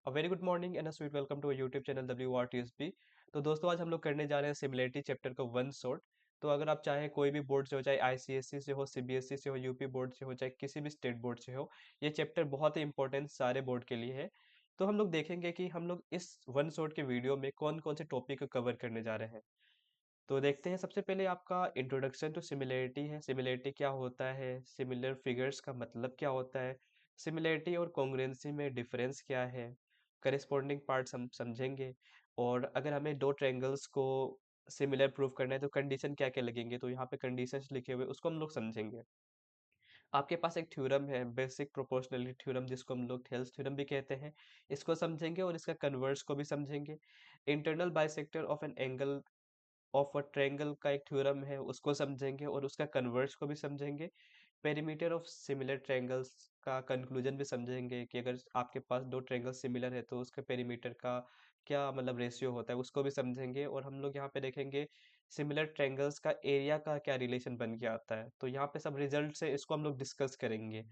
Very good morning and sweet welcome to YouTube channel WRTSB। तो दोस्तों आज हम लोग करने जा रहे हैं सिमिलरिटी चैप्टर का वन शॉट। तो अगर आप चाहें कोई भी बोर्ड से हो, चाहे ICSE से हो, CBSE से हो, यूपी बोर्ड से हो, चाहे किसी भी स्टेट बोर्ड से हो, ये चैप्टर बहुत ही इंपॉर्टेंट सारे बोर्ड के लिए है। तो हम लोग देखेंगे कि हम लोग इस वन शॉट के वीडियो में कौन कौन से टॉपिक को कवर करने जा रहे हैं। तो देखते हैं, सबसे पहले आपका इंट्रोडक्शन टू सिमिलरिटी है। सिमिलरिटी क्या होता है, सिमिलर फिगर्स का मतलब क्या होता है, सिमिलरिटी और कॉन्ग्रुएंसी में डिफरेंस क्या है, करेस्पॉन्डिंग पार्ट्स हम समझेंगे। और अगर हमें दो ट्रायंगल्स को सिमिलर प्रूव करना है तो कंडीशन क्या क्या लगेंगे, तो यहाँ पे कंडीशंस लिखे हुए उसको हम लोग समझेंगे। आपके पास एक थ्योरम है, बेसिक प्रोपोर्शनलिटी थ्योरम, जिसको हम लोग थेल्स थ्योरम भी कहते हैं। इसको समझेंगे और इसका कन्वर्स को भी समझेंगे। Internal bisector of an angle of a triangle का एक थ्योरम है, उसको समझेंगे और उसका कन्वर्स को भी समझेंगे। पेरीमीटर ऑफ सिमिलर ट्रायंगल्स का कंक्लूजन भी समझेंगे कि अगर आपके पास दो ट्रायंगल सिमिलर है तो उसके पेरीमीटर का क्या मतलब रेशियो होता है, उसको भी समझेंगे। और हम लोग यहाँ पे देखेंगे सिमिलर ट्रायंगल्स का एरिया का क्या रिलेशन बन के आता है, तो यहाँ पे सब रिजल्ट है, इसको हम लोग डिस्कस करेंगे।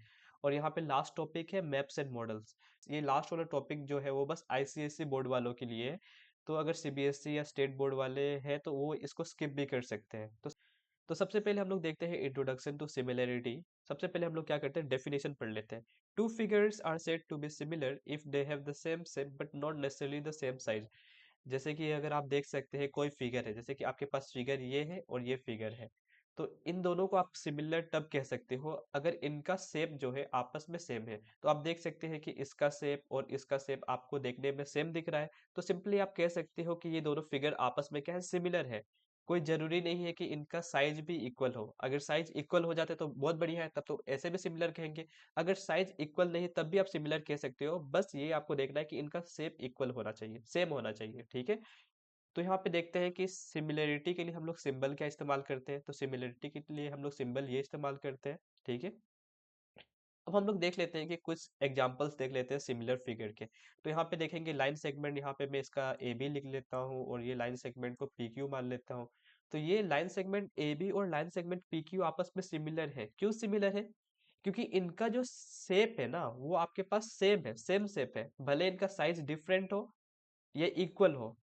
और यहाँ पे लास्ट टॉपिक है मैप्स एंड मॉडल्स। ये लास्ट वाला टॉपिक जो है वो बस ICSE बोर्ड वालों के लिए है। तो अगर CBSE या स्टेट बोर्ड वाले हैं तो वो इसको स्किप भी कर सकते हैं। तो सबसे पहले हम लोग देखते हैं इंट्रोडक्शन टू सिमिलरिटी। सबसे पहले हम लोग क्या करते हैं, डेफिनेशन पढ़ लेते हैं। Two figures are said to be similar if they have the same shape but not necessarily the same size. जैसे कि अगर आप देख सकते हैं कोई फिगर है, जैसे कि आपके पास फिगर ये है और ये फिगर है, तो इन दोनों को आप सिमिलर तब कह सकते हो अगर इनका शेप जो है आपस में सेम है। तो आप देख सकते हैं कि इसका शेप और इसका शेप आपको देखने में सेम दिख रहा है, तो सिंपली आप कह सकते हो कि ये दोनों फिगर आपस में क्या है, सिमिलर है। कोई जरूरी नहीं है कि इनका साइज भी इक्वल हो। अगर साइज इक्वल हो जाते तो बहुत बढ़िया है, तब तो ऐसे भी सिमिलर कहेंगे। अगर साइज इक्वल नहीं तब भी आप सिमिलर कह सकते हो, बस ये आपको देखना है कि इनका शेप इक्वल होना चाहिए, सेम होना चाहिए, ठीक है। तो यहाँ पे देखते हैं कि सिमिलरिटी के लिए हम लोग सिंबल क्या इस्तेमाल करते हैं, तो सिमिलरिटी के लिए हम लोग सिंबल ये इस्तेमाल करते हैं, ठीक है। अब हम लोग देख लेते हैं कि कुछ एग्जांपल्स देख लेते हैं सिमिलर फिगर के। तो यहाँ पे देखेंगे लाइन सेगमेंट, यहाँ पे मैं इसका AB लिख लेता हूँ और ये लाइन सेगमेंट को PQ मान लेता हूँ। तो ये लाइन सेगमेंट AB और लाइन सेगमेंट PQ आपस में सिमिलर है। क्यों सिमिलर है? क्योंकि इनका जो शेप है ना वो आपके पास सेम है, सेम शेप है, भले इनका साइज डिफरेंट हो या इक्वल हो,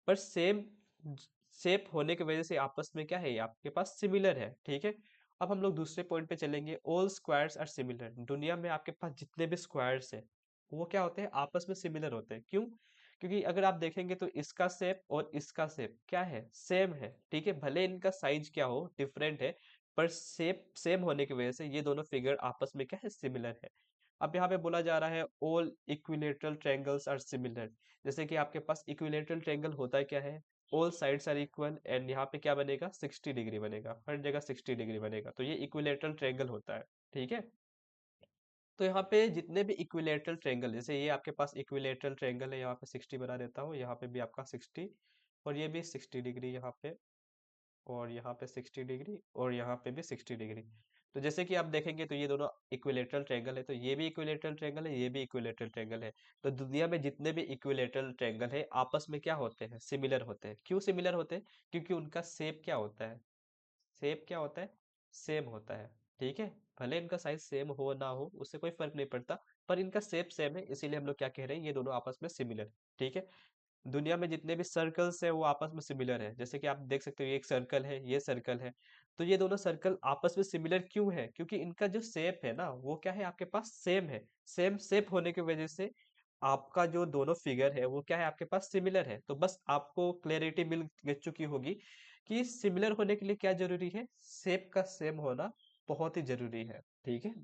पर सेम शेप होने की वजह से आपस में क्या है, ये आपके पास सिमिलर है, ठीक है। अब हम लोग दूसरे पॉइंट पे चलेंगे। All squares are similar. दुनिया में आपके पास जितने भी स्क्वायर्स है वो क्या होते हैं, आपस में सिमिलर होते हैं। क्यों? क्योंकि अगर आप देखेंगे तो इसका शेप और इसका शेप क्या है, सेम है, ठीक है। भले इनका साइज क्या हो, डिफरेंट है, पर शेप सेम होने की वजह से ये दोनों फिगर आपस में क्या है, सिमिलर है। अब यहाँ पे बोला जा रहा है all equilateral triangles are similar. जैसे कि आपके पास इक्विलेटरल ट्रायंगल होता है क्या है, all sides are equal and यहाँ पे क्या बनेगा, 60 डिग्री बनेगा, हर जगह 60 डिग्री बनेगा, तो ये इक्विलेटरल ट्रायंगल होता है, ठीक है। तो यहाँ पे जितने भी इक्विलेटरल ट्रायंगल, जैसे ये आपके पास इक्विलेटरल ट्रायंगल है, यहाँ पे 60 बना देता हूँ, यहाँ पे भी आपका 60 और ये भी 60 डिग्री यहाँ पे, और यहाँ पे 60 डिग्री और यहाँ पे भी 60 डिग्री। तो जैसे कि आप देखेंगे तो ये दोनों इक्विलेटरल ट्रायंगल है, तो ये भी इक्विलेटरल ट्रायंगल है, ये भी इक्विलेटरल ट्रायंगल है। तो दुनिया में जितने भी इक्विलेटरल ट्रायंगल है आपस में क्या होते हैं, सिमिलर होते हैं। क्यों सिमिलर होते हैं? क्योंकि उनका शेप क्या होता है, शेप क्या होता है, सेम होता है, ठीक है। भले इनका साइज सेम हो ना हो उससे कोई फर्क नहीं पड़ता, पर इनका शेप सेम है, इसीलिए हम लोग क्या कह रहे हैं, ये दोनों आपस में सिमिलर, ठीक है। दुनिया में जितने भी सर्कल्स है वो आपस में सिमिलर है। जैसे कि आप देख सकते हो ये एक सर्कल है, ये सर्कल है, तो ये दोनों सर्कल आपस में सिमिलर क्यों है, क्योंकि इनका जो शेप है ना वो क्या है, आपके पास सेम है। सेम शेप होने की वजह से आपका जो दोनों फिगर है वो क्या है, आपके पास सिमिलर है। तो बस आपको क्लैरिटी मिल चुकी होगी कि सिमिलर होने के लिए क्या जरूरी है, शेप का सेम होना बहुत ही जरूरी है, ठीक है।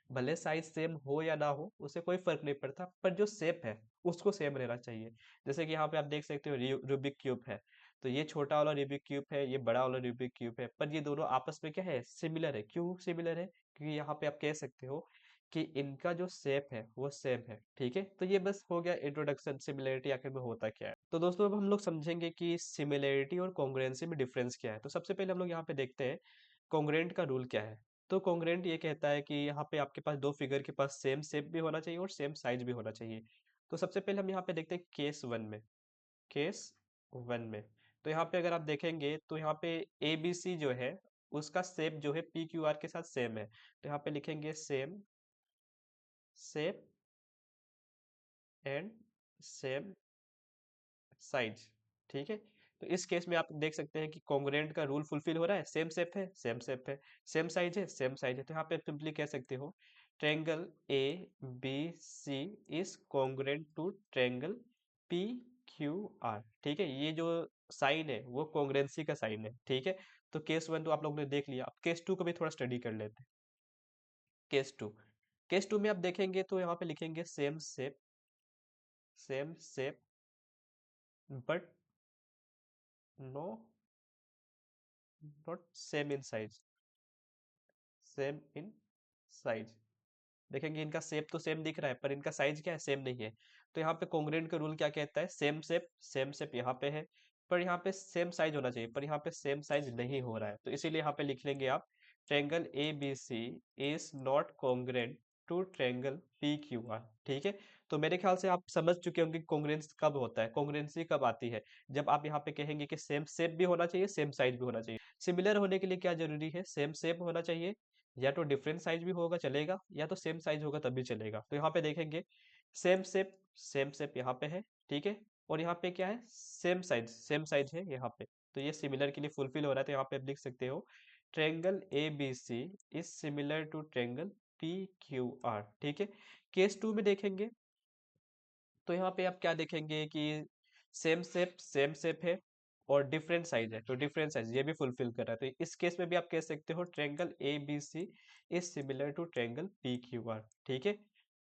भले साइज सेम हो या ना हो उससे कोई फर्क नहीं पड़ता, पर जो शेप है उसको सेम रहना चाहिए। जैसे कि यहाँ पे आप देख सकते हो रूबिक क्यूब है, तो ये छोटा वाला रूबिक क्यूब है, ये बड़ा वाला रूबिक क्यूब है, पर ये दोनों आपस में क्या है, सिमिलर है। क्यों सिमिलर है? क्योंकि यहाँ पे आप कह सकते हो कि इनका जो शेप है वो सेम है, ठीक है। तो ये बस हो गया इंट्रोडक्शन, सिमिलरिटी आखिर में होता क्या है। तो दोस्तों अब हम लोग समझेंगे कि सिमिलरिटी और कॉन्ग्रुएंसी में डिफरेंस क्या है। तो सबसे पहले हम लोग यहाँ पे देखते हैं कॉन्ग्रुएंट का रूल क्या है। तो कॉन्ग्रुएंट ये कहता है कि यहाँ पे आपके पास दो फिगर के पास सेम शेप भी होना चाहिए और सेम साइज भी होना चाहिए। तो सबसे पहले हम यहाँ पे देखते हैं केस वन में। केस वन में तो यहाँ पे अगर आप देखेंगे तो यहाँ पे ABC जो है उसका शेप जो है PQR के साथ सेम है। तो यहाँ पे लिखेंगे same shape and same size. ठीक है, तो इस केस में आप देख सकते हैं कि कॉन्ग्रुएंट का रूल फुलफिल हो रहा है, सेम शेप है, सेम शेप है, सेम साइज है, सेम साइज है। तो यहाँ पे सिंपली कह सकते हो triangle A B C is congruent to triangle P Q R. ठीक है, ये जो साइन है वो कॉन्ग्रुएंसी का साइन है। ठीक है, तो केस वन तो आप लोगों ने देख लिया, अब केस टू को भी थोड़ा स्टडी कर लेते हैं। केस टू, केस टू में आप देखेंगे तो यहाँ पे लिखेंगे same shape but no not same in size, same in size. देखेंगे इनका शेप तो सेम दिख रहा है पर इनका साइज क्या है, सेम नहीं है। तो यहाँ पे कॉन्ग्रुएंट का रूल क्या कहता है, सेम शेप यहाँ पे है पर यहाँ पे सेम साइज होना चाहिए, पर यहाँ पे सेम साइज नहीं हो रहा है। तो इसीलिए यहाँ पे लिख लेंगे आप triangle A B C is not congruent to triangle P Q R. ठीक है, तो मेरे ख्याल से आप समझ चुके होंगे कॉन्ग्रुएंस कब होता है, कॉन्ग्रुएंसी कब आती है, जब आप यहाँ पे कहेंगे कि सेम शेप भी होना चाहिए, सेम साइज भी होना चाहिए। सिमिलर होने के लिए क्या जरूरी है, सेम शेप होना चाहिए, या तो डिफरेंट साइज भी होगा चलेगा, या तो सेम साइज होगा तब भी चलेगा। तो यहाँ पे देखेंगे सेम शेप यहाँ पे है। ठीक है, और यहाँ पे क्या है, सेम साइज है यहाँ पे। तो ये सिमिलर के लिए फुलफिल हो रहा है। तो यहाँ पे आप लिख सकते हो triangle A B C is similar to triangle P Q R. ठीक है, केस टू में देखेंगे तो यहाँ पे आप क्या देखेंगे कि सेम शेप है और डिफरेंट साइज है, तो डिफरेंट साइज ये भी फुलफिल कर रहा है। तो इस केस में भी आप कह सकते हो triangle A B C is similar to triangle P Q R. ठीक है,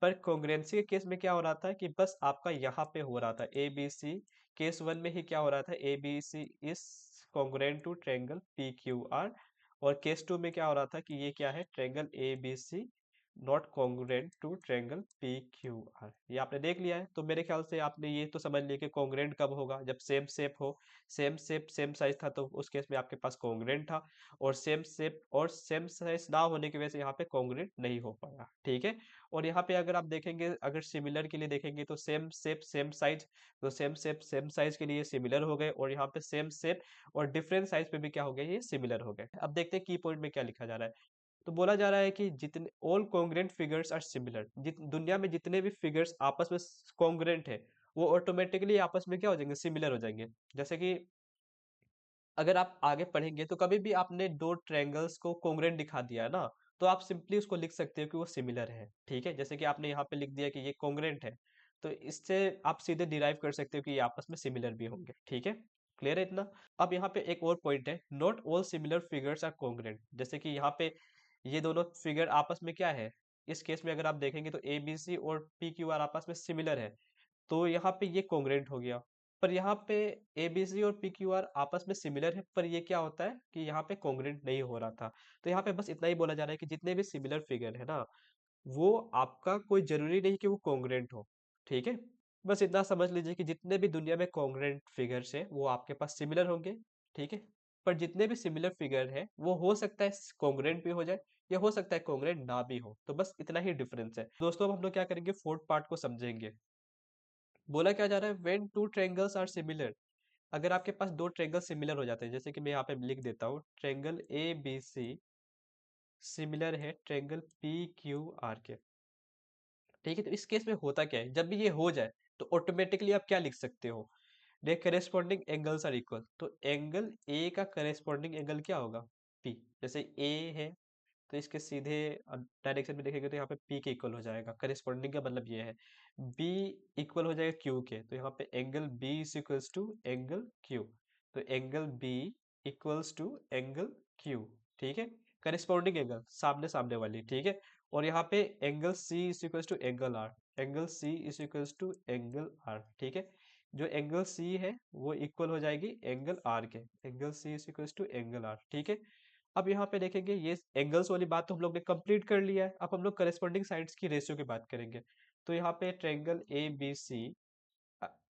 पर कॉन्ग्रुएंसी के केस में क्या हो रहा था कि बस आपका यहाँ पे हो रहा था A B C, case one में ही क्या हो रहा था, A B C is congruent to triangle P Q R, और केस टू में क्या हो रहा था कि ये क्या है, triangle A B C not congruent to triangle P Q R. ये आपने देख लिया है। तो मेरे ख्याल से आपने ये तो समझ लिया कि कॉन्ग्रुएंट कब होगा, जब सेम शेप हो, सेम शेप सेम साइज था तो उस केस में आपके पास कॉन्ग्रुएंट था, और सेम शेप और सेम साइज ना होने की वजह से यहाँ पे कॉन्ग्रुएंट नहीं हो पाया। ठीक है, और यहाँ पे अगर आप देखेंगे, अगर सिमिलर के लिए देखेंगे तो सेम शेप सेम साइज, तो सेम शेप सेम साइज के लिए सिमिलर हो गए, और यहाँ पे सेम शेप और डिफरेंट साइज पे भी क्या हो गया, ये सिमिलर हो गए। अब देखते हैं की पॉइंट में क्या लिखा जा रहा है। तो बोला जा रहा है कि जितने all congruent figures are similar, दुनिया में जितने भी फिगर्स आपस में कॉन्ग्रुएंट है वो ऑटोमेटिकली आपस में क्या हो जाएंगे, सिमिलर हो जाएंगे। जैसे कि अगर आप आगे पढ़ेंगे तो कभी भी आपने दो ट्रायंगल्स को कॉन्ग्रुएंट दिखा दिया है ना, तो आप सिंपली उसको लिख सकते हो कि वो सिमिलर है। ठीक है, जैसे कि आपने यहाँ पे लिख दिया कि ये कॉन्ग्रुएंट है, तो इससे आप सीधे डिराइव कर सकते हो कि ये आपस में सिमिलर भी होंगे। ठीक है, क्लियर है इतना। अब यहाँ पे एक और पॉइंट है, not all similar figures are congruent. जैसे कि यहाँ पे ये दोनों फिगर आपस में क्या है, इस केस में अगर आप देखेंगे तो ए बी सी और पी क्यू आर आपस में सिमिलर है, तो यहाँ पे ये कॉन्ग्रुएंट हो गया। पर यहाँ पे ए बी सी और पी क्यू आर आपस में सिमिलर है, पर ये क्या होता है कि यहाँ पे कॉन्ग्रुएंट नहीं हो रहा था। तो यहाँ पे बस इतना ही बोला जा रहा है कि जितने भी सिमिलर फिगर है ना, वो आपका कोई जरूरी नहीं कि वो कॉन्ग्रुएंट हो। ठीक है, बस इतना समझ लीजिए कि जितने भी दुनिया में कॉन्ग्रुएंट फिगर्स है वो आपके पास सिमिलर होंगे। ठीक है, पर जितने भी सिमिलर फिगर है वो हो सकता है कॉन्ग्रुएंट भी हो जाए, या हो सकता है कॉन्ग्रुएंट ना भी हो। तो बस इतना ही डिफरेंस है दोस्तों। अब हम लोग क्या करेंगे, फोर्थ पार्ट को समझेंगे। बोला क्या जा रहा है, when two triangles are similar, अगर आपके पास दो ट्रायंगल सिमिलर हो जाते हैं, जैसे कि मैं यहाँ पे लिख देता हूँ triangle A B C similar है ट्रायंगल पी क्यू आर के। ठीक है, तो इस केस में होता क्या है, जब भी ये हो जाए तो ऑटोमेटिकली आप क्या लिख सकते हो, दे करेस्पॉन्डिंग एंगल्स आर इक्वल। तो एंगल ए का करेस्पॉन्डिंग एंगल क्या होगा, पी। जैसे ए है तो इसके सीधे डायरेक्शन में देखेंगे तो यहाँ पे पी के इक्वल हो जाएगा, करेस्पॉन्डिंग का मतलब ये है। बी इक्वल हो जाएगा क्यू के, तो यहाँ पे angle B is equals to angle Q. तो angle B equals to angle Q. ठीक है, करेस्पॉन्डिंग एंगल सामने सामने वाली। ठीक है, और यहाँ पे angle C is equals to angle R, angle C is equals to angle R. ठीक है, जो एंगल सी है वो इक्वल हो जाएगी एंगल आर के, angle C is equals to angle R. ठीक है, अब यहाँ पे देखेंगे ये एंगल्स वाली बात तो हम लोग ने कंप्लीट कर लिया है। अब हम लोग करेस्पॉन्डिंग साइड्स की रेशियो की बात करेंगे। तो यहाँ पे triangle A B C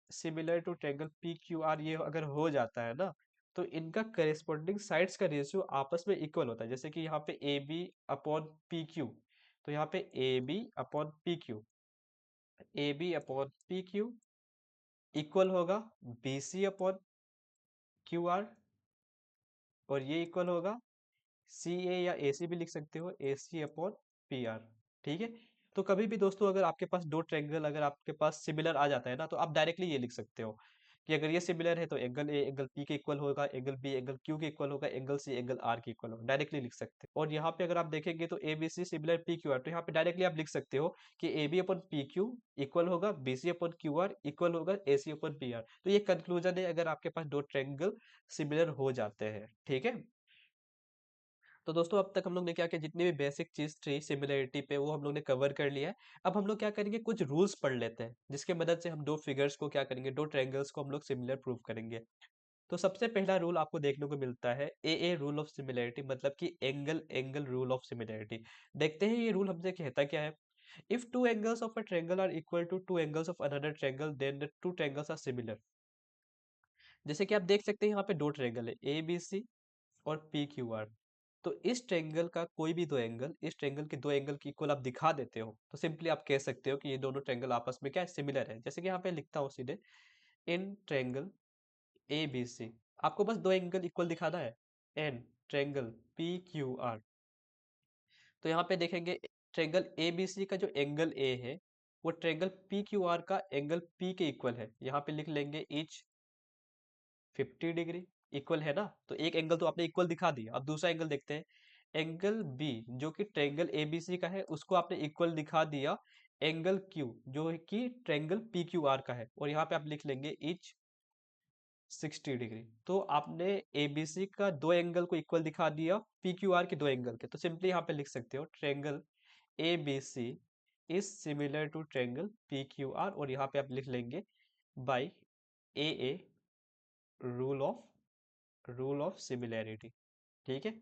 similar to triangle P Q R ये अगर हो जाता है ना, तो इनका करेस्पॉन्डिंग साइड्स का रेशियो आपस में इक्वल होता है। जैसे कि यहाँ पे A B upon P Q, तो यहाँ पे A B upon P Q, A B upon P Q equal होगा B C upon Q R, और ये इक्वल होगा सी ए, या ए सी भी लिख सकते हो, ए सी अपॉन पी आर। ठीक है, तो कभी भी दोस्तों अगर आपके पास दो ट्रायंगल अगर आपके पास सिमिलर आ जाता है ना, तो आप डायरेक्टली ये लिख सकते हो कि अगर ये सिमिलर है तो एंगल ए एंगल पी के इक्वल होगा, एंगल बी एंगल क्यू के इक्वल होगा, एंगल सी एंगल आर के इक्वल होगा, डायरेक्टली लिख सकते हैं। और यहाँ पे अगर आप देखेंगे तो A B C similar P Q R, तो यहाँ पे डायरेक्टली आप लिख सकते हो कि A B upon P Q equal होगा, B C upon Q R equal होगा, A C upon P R. तो ये कंक्लूजन है अगर आपके पास दो ट्रायंगल सिमिलर हो जाते हैं, ठीक है। तो दोस्तों अब तक हम लोग ने क्या किया, जितनी भी बेसिक चीज थी सिमिलरिटी पे वो हम लोग ने कवर कर लिया है। अब हम लोग क्या करेंगे, कुछ रूल्स पढ़ लेते हैं जिसके मदद से हम दो फिगर्स को क्या करेंगे, दो ट्रायंगल्स को हम लोग सिमिलर प्रूव करेंगे। तो सबसे पहला रूल आपको देखने को मिलता है ए रूल ऑफ सिमिलरिटी, मतलब कि angle angle rule of similarity. देखते हैं ये रूल हमसे कहता क्या है। If two angles of a triangle are equal to two angles of another triangle then the two triangles are similar. जैसे कि आप देख सकते हैं यहाँ पे दो ट्रायंगल है, ए बी सी और पी क्यू आर। तो इस ट्रायंगल का कोई भी दो एंगल, इस ट्रायंगल के दो एंगल की इक्वल आप दिखा देते हो, तो सिंपली आप कह सकते हो कि ये दोनों ट्रायंगल आपस में क्या है, सिमिलर है। जैसे कि यहाँ पे लिखता हूँ सीधे, इन ट्रायंगल ए बी सी, आपको बस दो एंगल इक्वल दिखाना है, and triangle P Q R. तो यहाँ पे देखेंगे ट्रायंगल ए बी सी का जो एंगल ए है वो ट्रायंगल पी क्यू आर का एंगल पी के इक्वल है। यहाँ पे लिख लेंगे इच 50 डिग्री, इक्वल है ना। तो एक एंगल तो आपने इक्वल दिखा दिया। अब दूसरा एंगल देखते हैं, एंगल बी जो कि ट्रायंगल एबीसी का है उसको आपने इक्वल दिखा दिया एंगल क्यू जो है कि ट्रायंगल पी क्यू आर का है, और यहाँ पे आप लिख लेंगे इच 60 डिग्री। तो आपने एबीसी का दो एंगल को इक्वल दिखा दिया पी क्यू आर के दो एंगल के। तो सिंपली यहाँ पे लिख सकते हो triangle A B C is similar to triangle P Q R, और यहाँ पे आप लिख लेंगे by a rule of similarity, ठीक है।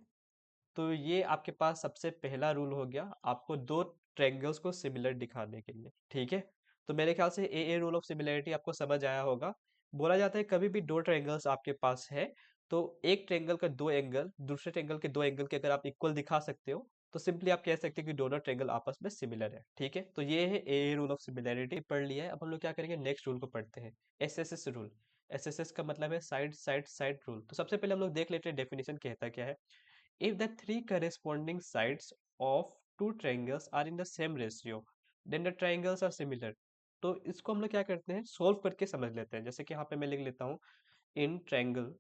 तो ये आपके पास सबसे पहला रूल हो गया आपको दो ट्रायंगल्स को सिमिलर दिखाने के लिए, ठीक है। तो मेरे ख्याल से ए रूल ऑफ सिमिलैरिटी आपको समझ आया होगा। बोला जाता है कभी भी दो ट्रायंगल्स आपके पास है तो एक ट्रायंगल का दो एंगल दूसरे ट्रायंगल के दो एंगल के अगर आप इक्वल दिखा सकते हो तो सिंपली आप कह सकते हैं कि दोनों ट्रायंगल आपस में सिमिलर है, ठीक है। तो ये है ए रूल ऑफ सिमिलैरिटी पढ़ लिया है। अब हम लोग क्या करेंगे, नेक्स्ट रूल को पढ़ते हैं, एस रूल। एस का मतलब है साइड साइड साइड रूल। तो सबसे पहले हम लोग देख लेते हैं डेफिनेशन कहता क्या है। If the three corresponding sides of two triangles are in the same ratio, then the triangles are similar। तो इसको हम लोग क्या करते हैं, सोल्व करके समझ लेते हैं। जैसे कि यहाँ पे मैं लिख लेता हूँ, in triangle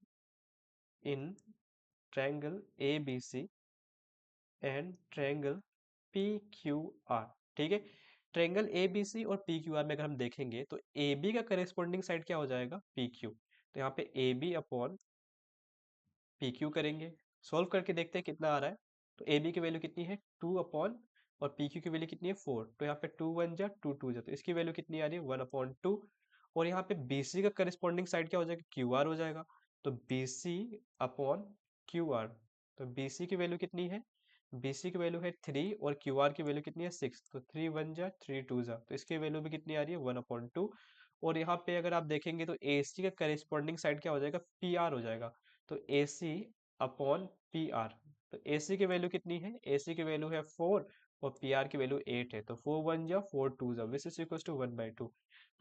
A B C and triangle P Q R, ठीक है। ट्रायंगल ए बी सी और पी क्यू आर में अगर हम देखेंगे तो ए बी का करेस्पॉन्डिंग साइड क्या हो जाएगा, पी क्यू। तो यहाँ पे A B upon P Q करेंगे, सोल्व करके देखते हैं कितना आ रहा है। तो ए बी की वैल्यू कितनी है, 2 अपॉन, और पी क्यू की वैल्यू कितनी है, 4। तो यहाँ पे 2 1 जा 2 2 जा, तो इसकी वैल्यू कितनी आ रही है, 1/2। और यहाँ पे बी सी का करिस्पॉन्डिंग साइड क्या हो जाएगा, क्यू आर हो जाएगा। तो B C upon Q R, तो बी सी की वैल्यू कितनी है, बी सी की वैल्यू है 3 और क्यू आर की वैल्यू कितनी है 6। तो 3 1 जा 3 2 जा, तो इसकी वैल्यू भी कितनी आ रही है, 1/2। और यहाँ पे अगर आप देखेंगे तो ए सी का करिस्पॉन्डिंग साइड क्या हो जाएगा, पी आर हो जाएगा। तो A C upon P are, तो ए सी की वैल्यू कितनी है, ए सी की वैल्यू है 4 और पी आर की वैल्यू 8 है। तो 4 1 जा 4 2 जा विच इज इक्वल टू 1/2।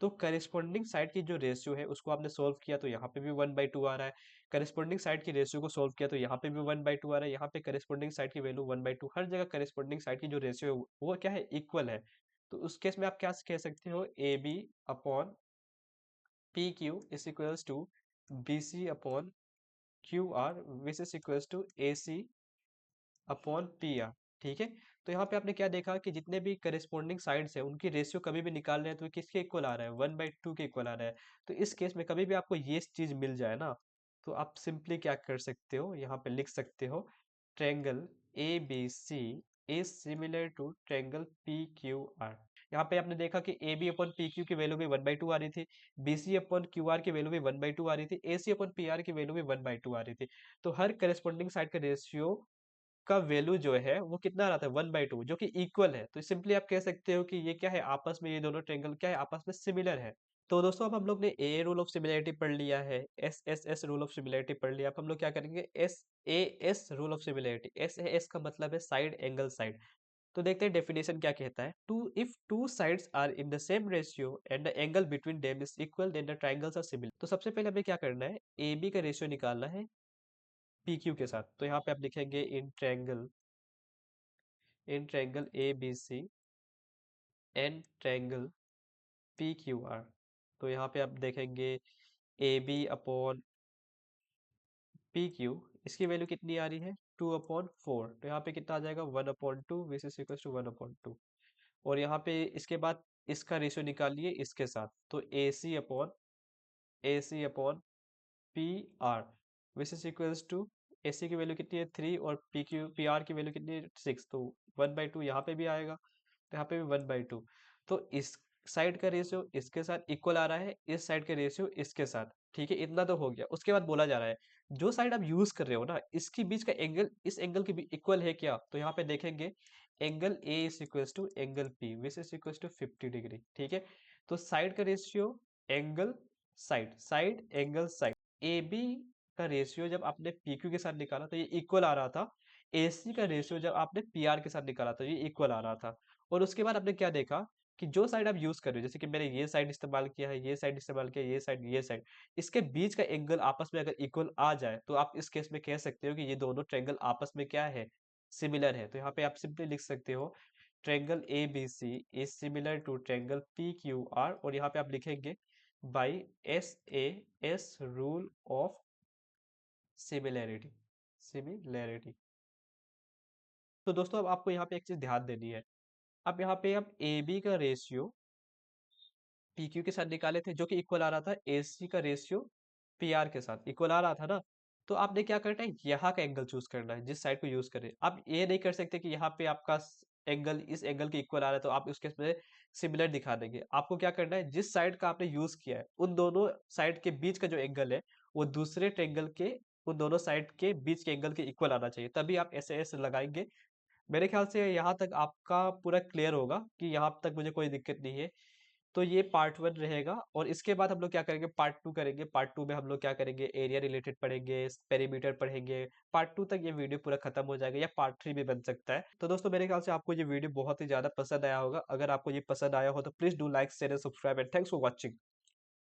तो करेस्पॉन्डिंग साइड की जो रेशियो है उसको आपने सोल्व किया तो यहाँ पे भी 1/2 आ रहा है। करेस्पॉन्डिंग साइड की रेशियो को सोल्व किया तो यहाँ पे भी 1/2 आ रहा है। यहाँ पे करेस्पॉन्डिंग साइड की वैल्यू 1/2, हर जगह करेस्पॉन्डिंग साइड की जो रेशियो है वो क्या है, इक्वल है। तो उस केस में आप क्या कह सकते हो, A B upon P Q is equals to B C upon Q R which is equals to A C upon P R, ठीक है। तो यहाँ पे आपने क्या देखा कि जितने भी करेस्पॉन्डिंग साइड्स है उनकी रेशियो कभी भी निकाल रहे हैं तो ये किसके इक्वल आ रहा है, 1/2 के इक्वल आ रहा है। तो इस केस में कभी भी आपको ये चीज मिल जाए ना, तो आप सिंपली क्या कर सकते हो, यहाँ पे लिख सकते हो triangle A B C is similar to triangle P Q R. यहाँ पे आपने देखा कि A B upon P Q की वैल्यू भी 1/2 आ रही थी, B C upon Q R की वैल्यू भी 1/2 आ रही थी, A C upon P R की वैल्यू भी 1/2 आ रही थी। तो हर करेस्पॉन्डिंग साइड का रेशियो का वैल्यू जो है वो कितना रहता है, 1/2, जो कि इक्वल है। तो सिंपली आप कह सकते हो कि ये क्या है, आपस में ये दोनों ट्रायंगल क्या है, आपस में सिमिलर है। तो दोस्तों अब हम लोग ने ए रूल ऑफ सिमिलैरिटी पढ़ लिया है, एस रूल ऑफ सिमिलैरिटी पढ़ लिया। अब हम लोग क्या करेंगे, S rule of similarity. S का मतलब है साइड एंगल साइड। तो देखते हैं डेफिनेशन क्या कहता है, two if two sides are in the same ratio and the angle between them is equal then the triangles are similar. तो सबसे पहले हमें क्या करना है, ए बी का रेशियो निकालना है पी क्यू के साथ। तो यहाँ पे आप लिखेंगे in triangle A B C and triangle P Q R. तो यहाँ पे आप देखेंगे A B upon P Q, इसकी वैल्यू कितनी आ रही है 2/4। तो यहाँ पे कितना आ जाएगा 1/2, विच इज इक्वल टू 1/2। और यहाँ पे इसके बाद इसका रेशियो निकालिए इसके साथ, तो A C upon P R, which is equals to A C की वैल्यू कितनी है 3 और पी आर की वैल्यू कितनी है 6। तो 1/2 यहाँ पे भी आएगा, तो यहाँ पे भी 1/2। तो इस साइड का रेशियो इसके साथ इक्वल आ रहा है, इस साइड का रेशियो इसके साथ। ठीक है, इतना तो हो गया। उसके बाद बोला जा रहा है जो साइड आप यूज कर रहे हो ना, इसके बीच का एंगल इस एंगल के भी इक्वल है क्या। तो यहाँ पे देखेंगे angle A is equals to angle P, which is equals to 50 degree. ठीक है, तो साइड का ratio angle side, side angle side, A B का रेशियो जब आपने पी क्यू के साथ निकाला तो ये इक्वल आ रहा था, ए सी का रेशियो जब आपने पी आर के साथ निकाला तो ये इक्वल आ रहा था। और उसके बाद आपने क्या देखा कि जो साइड आप यूज कर रहे हो, जैसे कि मैंने ये साइड इस्तेमाल किया है, ये साइड इस्तेमाल किया, ये साइड, इसके बीच का एंगल आपस में अगर इक्वल आ जाए तो आप इस केस में कह सकते हो कि ये दोनों ट्रायंगल आपस में क्या है, सिमिलर है। तो यहाँ पे आप सिंपली लिख सकते हो triangle A B C is similar to triangle P Q R. और यहाँ पे आप लिखेंगे by S rule of similarity, similarity. तो दोस्तों अब आपको यहाँ पे एक चीज ध्यान देनी है। अब यहाँ पे आप ए बी का रेशियो पी क्यू के साथ निकाले थे जो कि इक्वल आ रहा था ए सी का रेशियो पी आर के साथ, इक्वल आ रहा था ना। तो आपने क्या करना है, यहाँ का एंगल चूज करना है जिस साइड को यूज करें। आप ये नहीं कर सकते कि यहाँ पे आपका एंगल इस एंगल के इक्वल आ रहा है तो आप उसके में सिमिलर दिखा देंगे। आपको क्या करना है, जिस साइड का आपने यूज किया है उन दोनों साइड के बीच का जो एंगल है वो दूसरे ट्रायंगल के उन दोनों साइड के बीच के एंगल के इक्वल आना चाहिए, तभी आप ऐसे ऐसे लगाएंगे। मेरे ख्याल से यहाँ तक आपका पूरा क्लियर होगा कि यहाँ तक मुझे कोई दिक्कत नहीं है। तो ये पार्ट 1 रहेगा और इसके बाद हम लोग क्या करेंगे, पार्ट 2 करेंगे। पार्ट 2 में हम लोग क्या करेंगे, एरिया रिलेटेड पढ़ेंगे, पेरीमीटर पढ़ेंगे। पार्ट 2 तक ये वीडियो पूरा खत्म हो जाएगा या पार्ट 3 भी बन सकता है। तो दोस्तों मेरे ख्याल से आपको ये वीडियो बहुत ही ज्यादा पसंद आया होगा। अगर आपको ये पसंद आया हो तो please do like share and subscribe and thanks for watching.